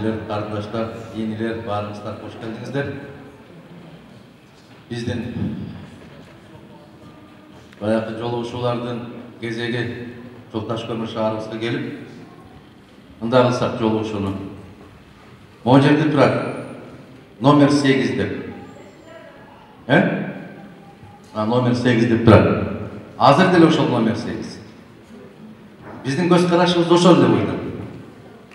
әжелер, қарындаштар, енелер, барыңыздар, қош келдіңіздер. Біздің баяғы жолаушылардың кезегі Жолташкөмір шаарыбызга келіп, мында кылсак жолаушуну. Могу жерде турат. Номер 8 деп. Номер 8 деп турат. Азыр деле ошол номер 8. Биздин көз карашыбыз ошол деп ойлойм.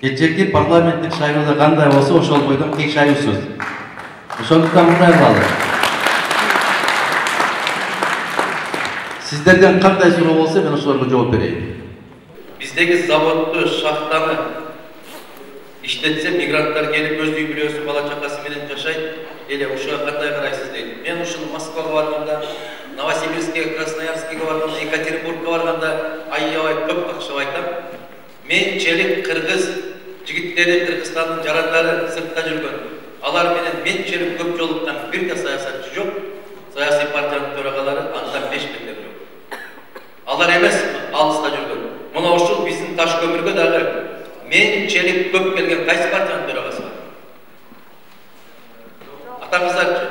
Кечээки парламенттик шайлоодо кандай болсо ошол бойдон кыйшайбыз. Ошондуктан мындай кылалы. Сиздерден кандай суроо болсо мен ошолорго жооп берейин. Биздеги заводду, шахтаны иштетсе мигранттар келип өз үй бүлөсү, бала чакасы менен жашайт. Эле ушуга кандай карайсыз дейт. Мен ушуну Москвага барганда, Новосибирскке, Красноярскке барганда, Екатеринбургка барганда аябай көп акча айтам. Менчелик кыргыз жигиттери, Кыргызстандын жарандары сыртта жүргөн. Алар менен менчелик көп жолуккан бир да саясатчы жок. Саясий партиянын төрагалары андан 5 метр жок. Алар эмес, алыста жүргөн. Мына ушул биздин Ташкөмүргө дагы менчелик көп келген кайсы партиянын төрагасы бар? Атаңыздарчы?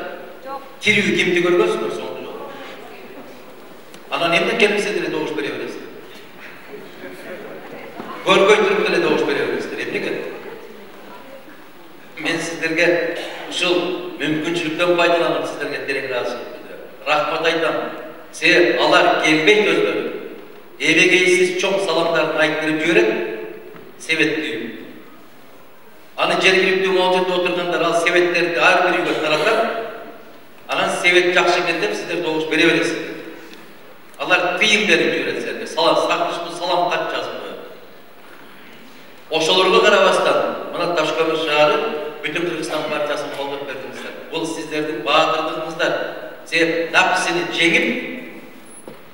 Жок. Тирүү кимди көргөнсүңөр соңку жолу? Анан эмне келбесе деле добуш бере бересиз? Көргөй туруп деле добуш бере бересиздер. Эмнеге? Мен сиздерге ушул мүмкүнчүлүктөн пайдаланып сиздерге терең ыраазычылык билдирем. Рахмат айтам. Себеп алар келбейт өздөрү. Эбегейсиз чоң саламдарын айтып жиберет. Себеттүү. Аны жергиликтүү могулчеде отургандар ал себеттерди ар бир үйгө таратат. Анан себет жакшы экен деп сиздер добуш бере бересиздер. Алар тыйым берип жиберет силерге. Сактыштуу салам кат жазып коет. Ошолорго карабастан мына Ташкөмүр шаары бүтүн Кыргызстан партиясын колдоп бердиңиздер. Бул сиздердин баатырдыгыңыздар. Себеп напсини жеңип,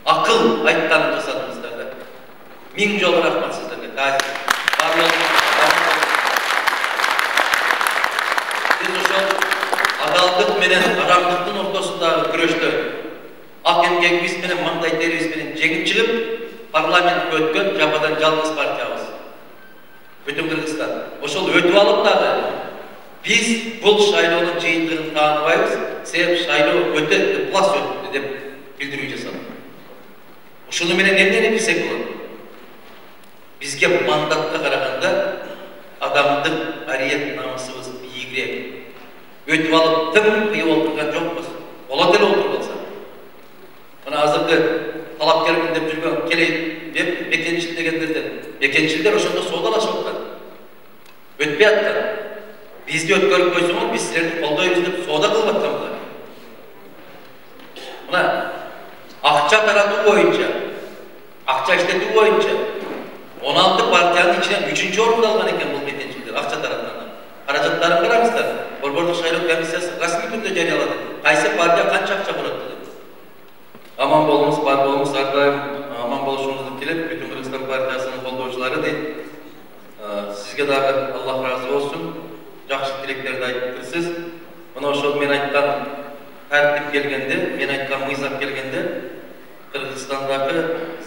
акыл айтканын жасадыңыздар да. Миң жолу рахмат сиздерге. Биз ошол адалдык менен арамдыктын ортосундагы күрөштө ак эмгегибиз менен маңдай терибиз менен жеңип чыгып, парламентке өткөн жападан жалгыз партиябыз. Бүтүн Кыргызстан. Ошол өтүп алып дагы биз бул шайлоонун жыйынтыгын тааныбайбыз. Себеп шайлоо өтө плас өттү деп билдирүү жасадык. Ушуну менен эмнени билсек болот? Бизге мандатка караганда адамдык ариет намысыбыз бийигирээк. Өтүп алып тым кыйып олтурган жокпуз. Болот эле олтуруп алса. Мына азыркы талапкермин деп жүргөн келейт деп бекенчил дегендерден. Бекенчилдер ошондо соодалашып аткан. Өтпөй аткан. Бизди өткөрүп койсоңор, биз силерди колдойбуз деп соода кылып атканбыз. Мына акча таратуу боюнча, акча иштетүү боюнча 16 партиянын ичинен 3-чү орунду алган экен бул бекенчилдер акча таратканда. Каражаттарын караңыздар. Борбордук шайлоо комиссиясы расмий түрдө жарыялады. Кайсы партия канча акча көрөттү деп. Аман болуңуз, бар болуңуз, ар дайым аман болушуңузду тилеп, бүтүн Кыргызстан партиясынын колдоочулары дейт. Сизге дагы Аллах разы болсун. Жакшы тилектерди айттырсыз. Мына ошол мен айткан тартип келгенде, мен айткан мыйзам келгенде Кыргызстандагы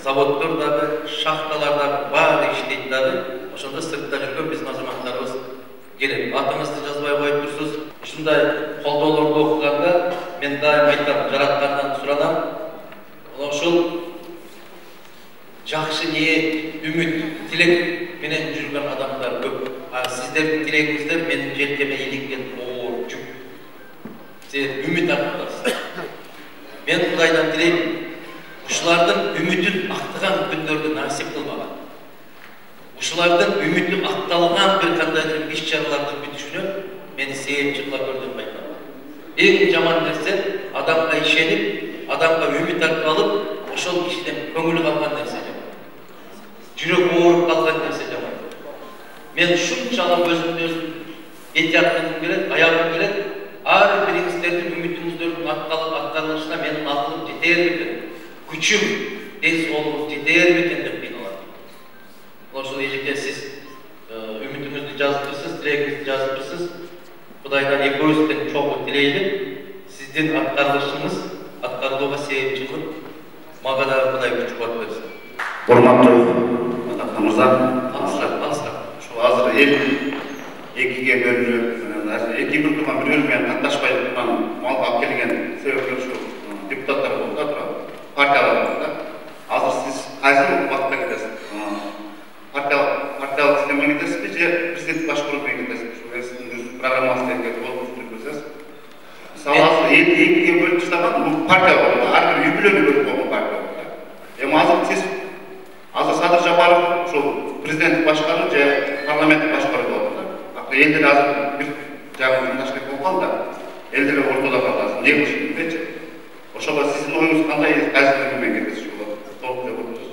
заводдор дагы, шахталар дагы баары иштейт дагы. Ошондо сыртта жүргөн биздин азаматтарыбыз келет. Атыңызды жазбай коюп турсуз. Ушундай колдоолорду окуганда мен дайым айтам, жараткандан суранам. Ошол жакшы ниет, үмүт, тилек менен жүргөн адамдар көп. Сиздердин тилегиңиздер менин желкеме илинген оор жүк. Сиз үмүт артасыздар. Мен Кудайдан тилейм, ушулардын үмүтүн актаган күндөрдү насип кылмаган. Ушулардын үмүтү акталган бир кандайдыр иш-чаралардын бүтүшүнө мени себепчи кыла көрдүм айтам. Эң жаман нерсе адамга ишенип, адамга үмүт артып алып, ошол кишиден көңүл калган нерсе жаман. Жүрөк ооруп калган нерсе жаман. Мен шунчалык өзүмдүн этияттыгым келет, аягым келет. Ар бириңиздердин үмүтүңүздөрдүн аткарылышына менин акылым жетер бекен, күчүм, ден соолугум жетер бекен деп кыйналам. Ошол эжеке сиз үмүтүңүздү жазып турсуз, тилегиңизди жазып турсуз. Кудайдан экөөбүздөн чогуу тилейли. Сиздин аткарылышыңыз аткарылууга себепчи кылып, мага дагы Кудай күч кубат берсин. Урматтуу мырза, азыр экиге бөлүнүп, эки группага бирөө менен катташпай турган малга алып келген себептер ушу депутаттар болуп турат, партиялар да. Азыр сиз кайсы убакытта кетесиз? Партиялык системага кетесизби же президенттик башкарууга кетесизби? Ушул сиздин программаңызда көрсөтөсүз. Мисалы азыр экиге бөлүп таштаган бул партия болот, ар бир юбилейный бөлүп койгон партия болот. Эми азыр сиз Садыр Жапаров ушул президенттик башкаруу же парламенттик башкаруу болот да. Элдер азыр бир жагы мындаштай болуп калды. Элдер ортодо калды. Эмне кылыш керек дечи? Ошого сиздин оюңуз кандай кайсы менен кетесиз ушул толук деп отурсуз?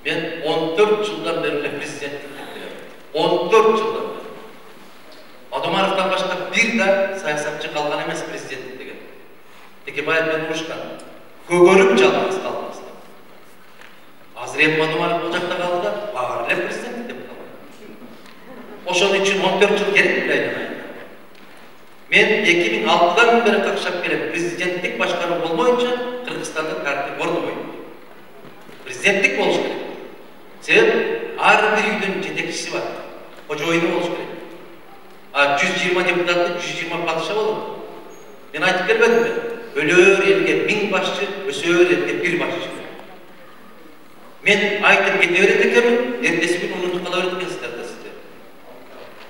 Мен 14 жылдан бери президенттик берем. 14 жылдан бери. Одомаровдон башка бир да саясатчы калган эмес президенттик деген. Текебаев менен урушкан. Көгөрүп жалгыз калдыңыз. Азыр эми Одомаров бул жакта калды да, баары эле президенттик деп калды. Ошон үчүн 14 жыл керек эле айнымайт. Мен 2006-дан бери какшап келем. Президенттик башкаруу болмойнча Кыргызстанда тартип орнобойт. Президенттик болуш керек. Себеп ар бир үйдүн жетекчиси бар. Кожоюну болуш керек. 120 депутаттын 120 падыша болот. Мен айтып келбедимби? Өлөр элге 1000 башчы, өсөр элге 1 башчы. Мен айтып кете берет экенмин, эртеси күнү унутуп кала берет экенсиздер да сиздер.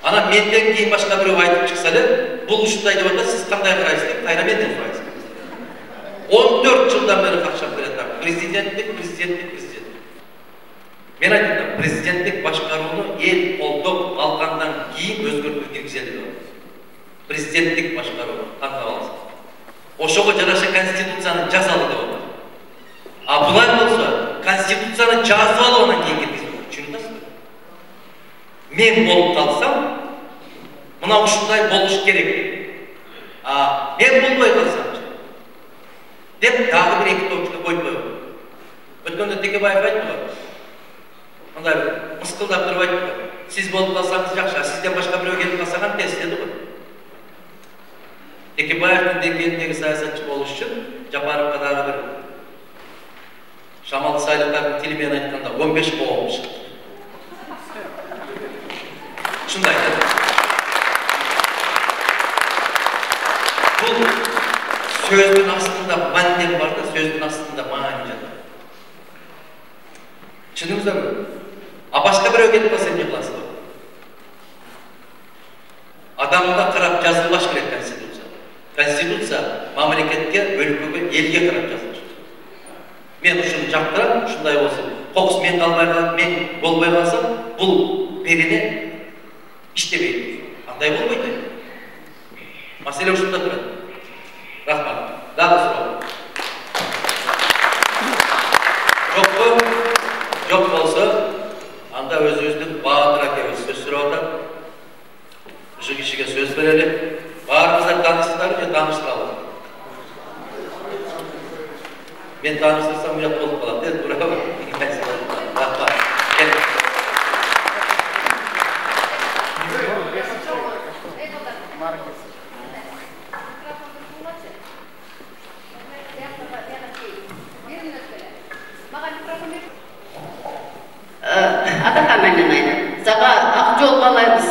Ана менден кийин башка бирөө айтып чыкса эле, бул ушундай деп атат, сиз кандай карайсыз деп кайра менден сурайсыз. 14 жылдан бери какшап келатам. Президенттик. Мен айттым, президенттик башкарууну эл колдоп алгандан кийин өзгөртүү киргизели деп. Президенттик башкаруу кантип аласыз? Ошого жараша конституцияны жазалы деп атат. Булай болсо, конституцияны жазып алып анан кийин киргизип, түшүнүп атасызбы? Мен болуп калсам, мына ушундай болуш керек. Мен болбой калсам деп дагы бир эки топчуга коюп коёбу. Өткөндө Текебаев айтты. Мындай мыскылдап туруп айтты. Сиз болуп калсаңыз жакшы, сизден башка бирөө келип калса кантесиз деди го. Текебаевдин деңгээлиндеги саясатчы болуш үчүн Жапаровго дагы бир Шамал Сайлыктардын тили менен айтканда 15 коом чыкты. Ушундай да. Бул сөздүн астында мандем бар да, сөздүн астында маани жатат. Чыныңыздарбы? Башка бирөө келип калса эмне кыласыз? Адамга карап жазылбаш керек конституция. Конституция мамлекетке, өлкөгө, элге карап жазылыш. Мен ушуну жактырам, ушундай болсун. Кокус мен калбай калат, мен болбой калсам, бул берене иштебейт. Андай болбойт. Маселе ушунда турат. Рахмат. Дагы суроо. Жок болсо, анда өзүбүздүн Баатыр акебиз сөз сурап атат. Ушу кишиге сөз берели. Баарыңыздар таанысыздарбы же тааныштырабы? Мен тааныштырсам уят болуп калат, туурабы? Рахмат. Сага ак жол каалайбыз.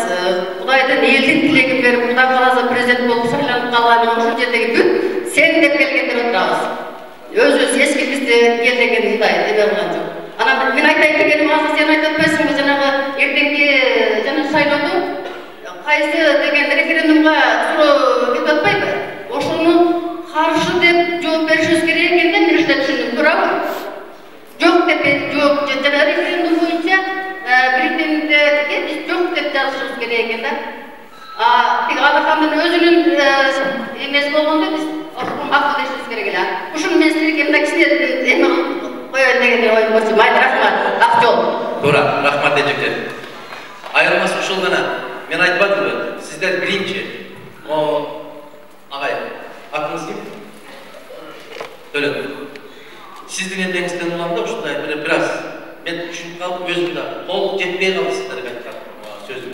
Кудайдын элдин тилегин берип, Кудай кааласа президент болуп шайланып калган ушул жердеги бүт сен деп келгендер отурабыз. Өзүбүз эч ким бизди эл деген мындай эме кылган жок. Анан мен айтайын дегеним азыр сен айтып атпайсыңбы, жанагы эртеңки жана шайлоодо кайсы деген референдумга суроо кетип атпайбы? Ошону каршы деп жооп беришибиз керек экен да, мен ушундай түшүндүм, туурабы? Жок деп жооп жана референдум боюнча бюллетенде биз жок деп жазышыбыз керек экен да. Тиги Алакандын өзүнүн эмеси болгондо биз ошону мактап дешибиз керек эле. Ушуну мен силерге мындай кичине эме коёюн деген оюм болчу. Майда рахмат. Ак жол. Туура, рахмат эжеке. Айырмасы ушул гана. Мен айтпадымбы? Сиздер биринчи. Агай, атыңыз ким? Төлөт. Сиздин эмеңизден улам да ушундай бир аз мен түшүнүп калдым, өзүм да толук жетпей калды сиздерге айткан сөзүм.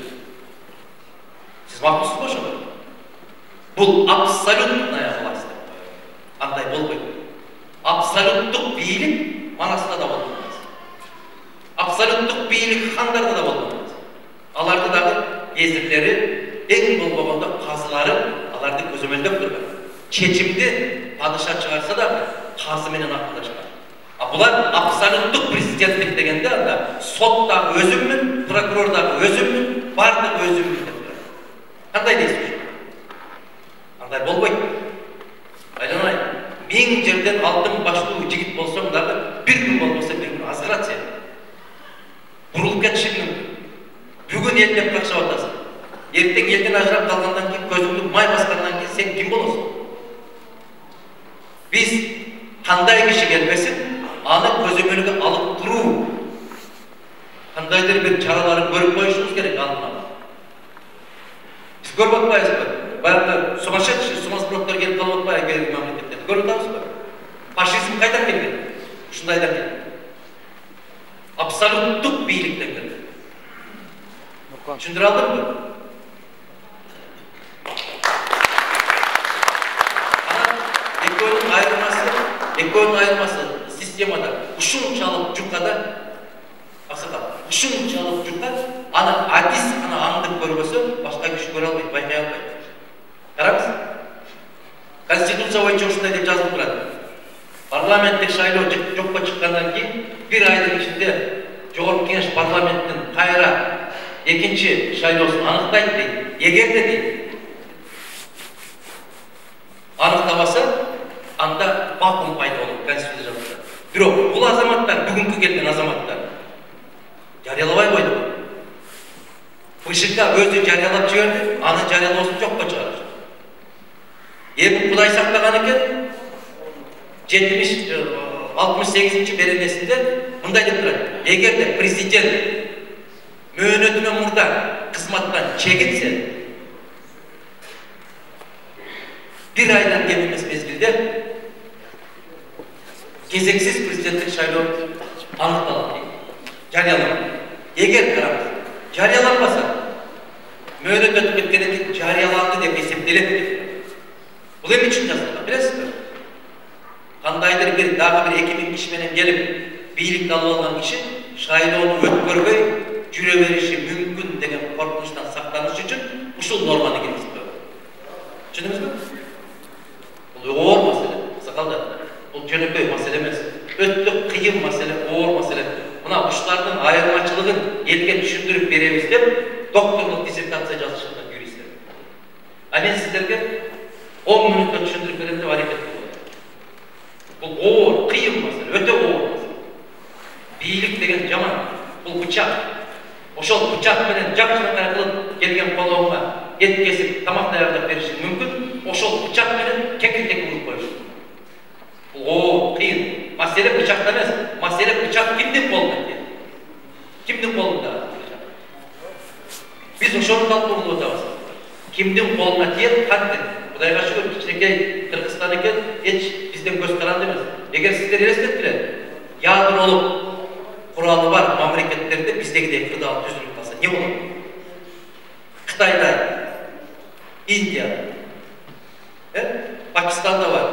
Сиз мактусузбу ошого? Бул абсолютная власть. Андай болбойт. Абсолюттук бийлик Манаста да болмойт. Абсолюттук бийлик хандарда да болмойт. Аларды дагы кезирлери eң болбогондо казылары аларды көзөмөлдөп турган. Чечимди падыша чыгарса да казы менен акылдашкан. А булар абсолюттук президенттик дегенде анда соттагы өзүммүн, прокурордагы өзүммүн, бардыгы өзүммүн деп турат. Кандай дейсиз? Андай болбойт. Айланай, 1000 жерден алтын баштуу жигит болсоң дагы бир күн болбосо бир күн азгырат сен. Бурулуп кетишиң мүмкүн. Бүгүн элдеп какшап атасың. Эртең элден ажырап калгандан кийин көзүңдү май баскандан кийин сен ким болосуң? Биз кандай киши келбесин, аны көзөмөлгө алып туруу, кандайдыр бир чараларын көрүп коюшубуз керек алдынан. Биз көрүп атпайбызбы? Баягы сумасшедший, сумасброддор келип калып атпайбы берги мамлекеттерде? Көрүп атабызбы? Фашизм кайдан келген? Ушундайдан келген. Абсолюттук бийликтен келген. Түшүндүрө алдымбы? Экөөнүн айырмасы системада ушунчалык жукада аксакал, ушунчалык жука аны адис аны аңдып көрбөсө башка киши көрө албайт, байкай албайт. Караңыз. Конституция боюнча ушундай деп жазылып турат. Парламенттик шайлоо жокко чыккандан кийин бир айдын ичинде Жогорку Кеңеш парламенттин кайра экинчи шайлоосун аныктайт дейт. Эгерде дейт аныктабаса, анда вакуум пайда болот, конституция жазылат. Бирок бул азаматтар, бүгүнкү келген азаматтар жарыялабай койду. БШК өзү жарыялап жиберди, аны жарыялоосун жокко чыгарышты. Эми Кудай сактаган экен, 68-чи беренесинде мындай деп турат. Эгерде президент мөөнөтүнөн мурда кызматтан чегинсе, бир айдан кем эмес мезгилде кезексиз президенттик шайлоо аныкталат дейт. Жарыяланат. Эгер караңыз, жарыяланбаса, мөөнөт өтүп кеткенден кийин жарыяланды деп эсептелет. Бул эмне үчүн жазылган, билесизби? Кандайдыр бир дагы бир 2000 киши менен келип бийликти алып алган киши шайлоону өткөрбөй жүрө бериши мүмкүн деген коркунучтан сактаныш үчүн ушул норманы киргизди. Түшүндүңүзбү? Бул оор маселе. Сакалдар, бул жөнөкөй маселе эмес. Өтө кыйын маселе, оор маселе. Мына ушулардын айырмачылыгын элге түшүндүрүп беребиз деп докторлук диссертация жазышкан юристтер. А мен сиздерге 10 мүнөттө түшүндүрүп берем деп аракет кылдым. Бул оор, кыйын маселе, өтө оор маселе. Бийлик деген жаман, бул бычак. Ошол бычак менен жакшыракай кылып келген колоңга эт кесип, тамак даярдап бериши мүмкүн. Ошол бычак менен кекилдек уруп коюш. Бул оор, кыйын. Маселе бычакта эмес, маселе бычак кимдин колунда экен? Кимдин колунда? Биз ошону талкуулап атабыз. Кимдин колуна тиет, кантип? Кудайга шүгүр, кичинекей Кыргызстан экен, эч бизден көз каранды эмес. Эгер сиздер элестеттире, ядролук куралы бар мамлекеттерде биздегидей кырдаал түзүлүп калса не болот? Кытайда, Индия, Пакистанда бар,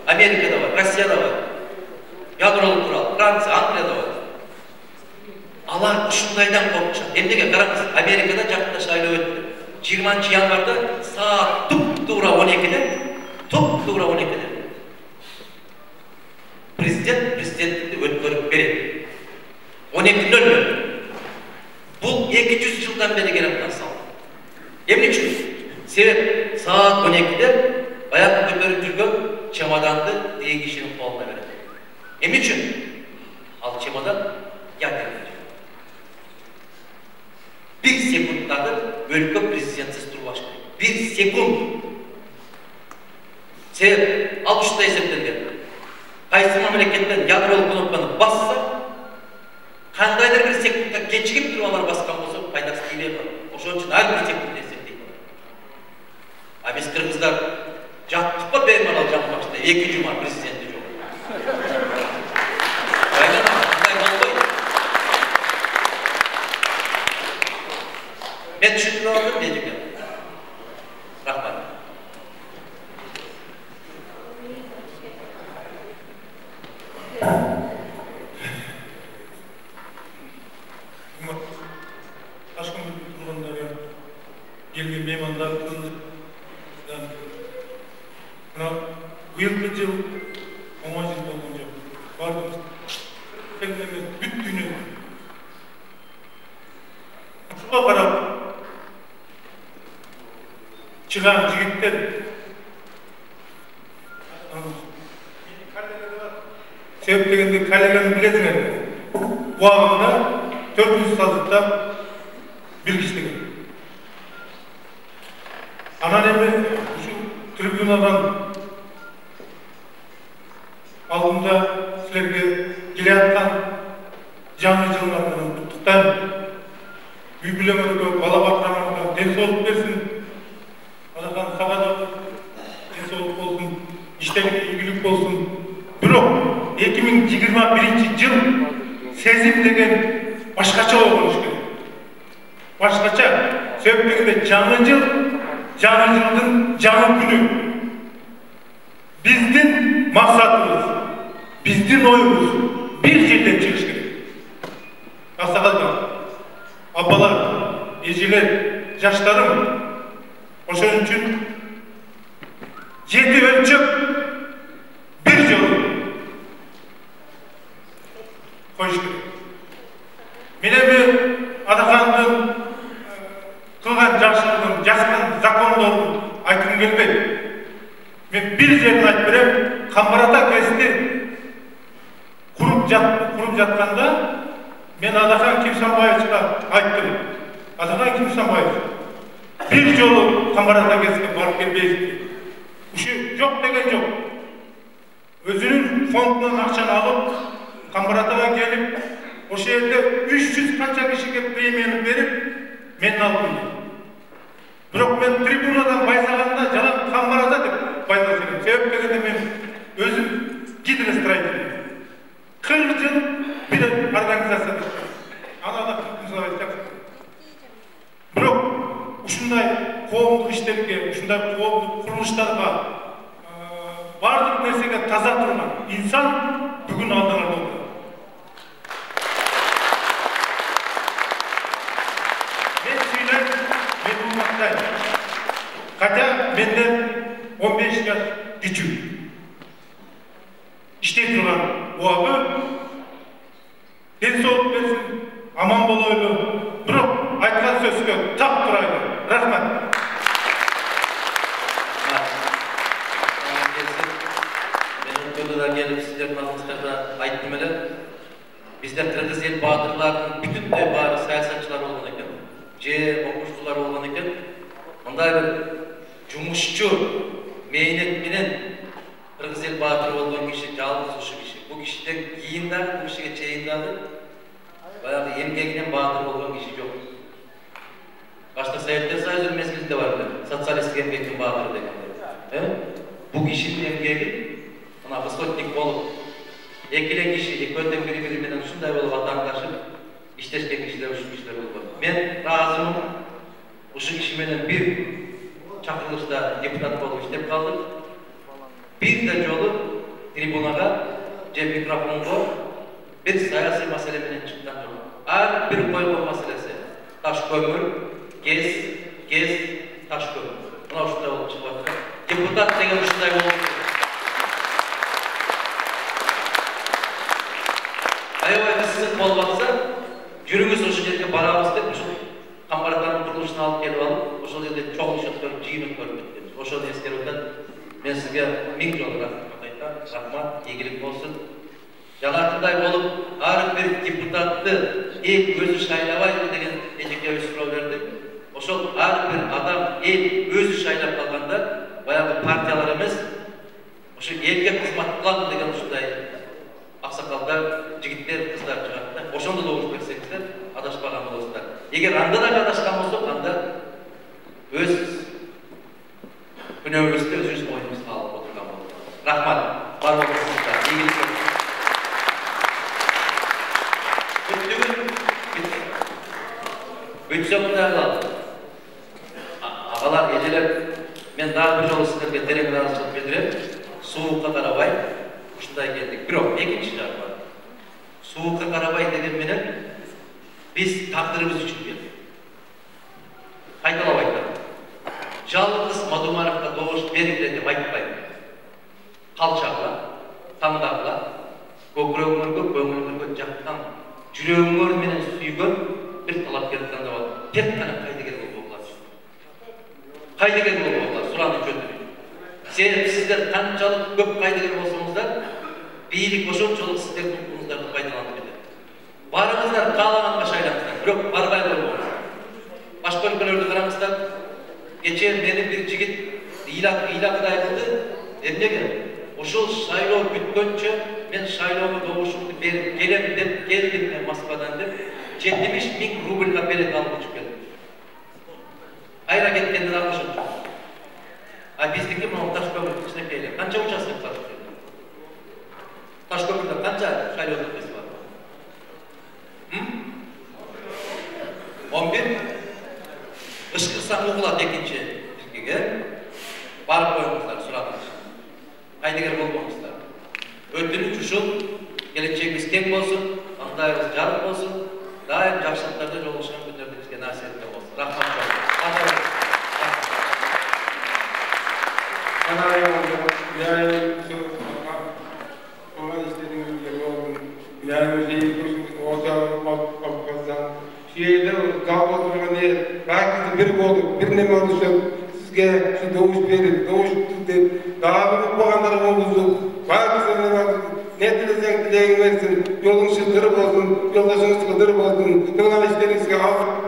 Америкада бар, Россияда бар. Ядролук курал, Франция, Англияда бар. Алар ушундайдан коркушат. Эмнеге караңыз, Америкада жакында шайлоо өттү. 20 январда саат туп-туура 12-де президенттикти өткөрүп берет. 12:00. Бул 200 жылдан бери келаткан салт. Эмне үчүн? Себеп саат 12-де баягы көтөрүп жүргөн чемоданды тиги кишинин колуна берет. Эмне үчүн? Ал чемодан ядерный. 1 секундтагы өлкө президентсиз турбаш керек. 1 секунд. Себеп ал ушундай эсептелген. Кайсы мамлекеттен ядролук кнопканы басса, кандайдыр бир секундка кечигип туруп алар баскан болсо, пайдасы тийбей калат. Ошон үчүн ар бир секунд эсептейт. А биз кыргыздар жаттыкпы беймарал жапмакчыда 2 жума президенти жок. Мен түшүндүрүп алдым дедик. Рахмат. Ашкын тургандары, келген меймандар, Мына быйылкы жыл оңой жыл болгон жок. Бардыгыбыз эмес бүт дүйнө. Ушуга карап чыган жигиттер себеп дегенде коллеганы билесиңер. Убагында 400 сазыктап билгиштеген. Анан эми ушу трибунадан алдында силерге келе аткан жаңы жыл менен куттуктайм. Үй бүлөңөргө, бала батыраңарга ден соолук берсин. Анадан сага да ден соолук болсун, иштериңер ийгилик болсун. Бирок 2021 жыл сезим деген башкача болуш керек. Башкача. Себеп дегенде жаңы жылдын жаңы күнү. Биздин максатыбыз, биздин оюбуз бир жерден чыгыш керек. Аксакалдар, абалар, эжелер, жаштарым, ошон үчүн 7 өлчөп бир жолу коюш керек. Мен эми Адахандын кылган жакшылыгын, жаскан закондорун айткым келбейт. Мен бир жерин айтып берем. Камбарата кести куруп жатканда мен Адахан Кимсанбаевичке айттым. Адахан Кимсанбаевич, бир жолу Камбарата кеске барып келбейсизби? Ушу жок деген жок. Өзүнүн фондунан акчаны алып, Камбаратага келип, ошол жерде 300 канча кишиге премияны берип, мен алдым. Бирок мен трибунадан байзаганда жалаң Камбарата деп байзасым. Себеп дегенде мен өзүм гидростроитель. 40 жыл бир организацияда. Анада кымсалайчак. Бирок ушундай коомдук иштерге, ушундай коомдук курулуштарга бардык нерсеге таза турган инсан бүгүн алдыңар болду. Мен сүйлөйм, мен умактайм. Хотя менден 15 жаш кичүү. Иштей турган убагы ден соолук берсин, аман болойлу. Бирок айткан сөзгө так турайлы. Рахмат. Мен келип сиздердин алдыңыздарда айттым эле. Биздер кыргыз эл баатырларынын бүтүндөй баары саясатчылар болгон экен. Же окуучулар болгон экен. Мындай бир жумушчу мээнет менен кыргыз эл баатыры болгон киши жалгыз ушу киши. Бул кишиден кийин дагы, бул кишиге чейин дагы баягы эмгегинен баатыр болгон киши жок. Башка Советтер Союзунун мезгилинде бар эле. Социалисттик эмгектин баатыры деген. Бул кишинин эмгеги мына высотник болуп, экиле киши, экөөдөн бири-бири менен ушундай болуп атаандашып иштешкен кишилер ушу кишилер болгон. Мен ыраазымын. Ушу киши менен бир чакырылышта депутат болуп иштеп калдык. Бир да жолу трибунага же микрофонго бир саясий маселе менен чыккан жок. Ар бир койгон маселеси таш көмүр, гез, таш көмүр. Мына ушундай болуп чыгып аткан. Депутат деген ушундай болуп аябай ысык болуп атса, жүрүңүз ошол жерге барабыз деп ушул Камбаратанын курулушун алып келип алып, ошол жерде чоң иш өткөрүп, жыйын өткөрүп кеткен. Ошону эскерип атат. Мен сизге 1000 жолу рахмат айтам. Рахмат, ийгилик болсун. Жанагындай болуп, ар бир депутатты эл өзү шайлабайбы деген эжекебиз суроо берди. Ошол ар бир адам эл өзү шайлап калганда, баягы партиялар эмес, ошо элге кызмат кылам деген ушундай аксакалдар, жигиттер, кыздар чыгат да. Ошондо да уруп берсеңиздер, адашпаган болосуздар. Эгер анда да адашкан болсок, анда өз күнөөбүздү өзүбүз моюнубузга алып отурган болобуз. Рахмат. Бар болуңуздар. Ийгилик болсун. Бүтсөк дагы агалар, эжелер, мен дагы бир жолу сиздерге терең ыраазычылык билдирем. Суукка карабай ушундай келдик. Бирок экинчи жагы бар. Суукка карабай деген менен биз тагдырыбыз үчүн келдик. Кайталап айтам. Жалгыз Мадумаровго добуш берилди деп айтпайм. алчагыла, таңдагыla, көкірегіңерге, көңіліңерге жаққан, жүрегіңер менен сүйген bir талапкерді таңдап алып, тек қана қайдыгер болып болады. Қайдыгер болып болады, сұраны жөндірейін. Сіздер қаншалық көп қайдыгер болсаңыздар, бийлик ошончолук сіздердің құқығыңыздарды пайдаланып кетеді. Барыңыздар, қалағанға шайлаңыздар, бирок барбай болмаңыздар. Башка өлкөлөрдү караңыздар, кечээ мени бир жигит ыйлакыдай кылды. Эмнеге? Ошол шайлоо бүткөнчө мен шайлоого добушумду берип келем деп келдим мен Москвадан деп 70.000 рубльга билет алып учуп келдим. Айра кеткенде алышым жок. А биздики мына Ташкөмүр кичинекей канча участок бар? Ташкөмүрдө канча шайлоо участокту бар? 11. Ышкырсаң угулат экинчи тилкеге. Барып коюңуздар, сураңыз. Кайдыгер болбоңуздар. Өтүнүч ушул, келечегибиз кең болсун, маңдайыбыз жарык болсун, дайым жакшылыктарда жолугушкан күндөрдө бизге насиеттер болсун. Рахмат. Bir neme oluşup sizge şu doğuş verip, doğuş tutup, daha bir bağanları oluşup, netilesen dileğin versin, yolun şıldırıp olsun, yoldaşınız şıldırıp olsun, kılgan işlerinizge alın.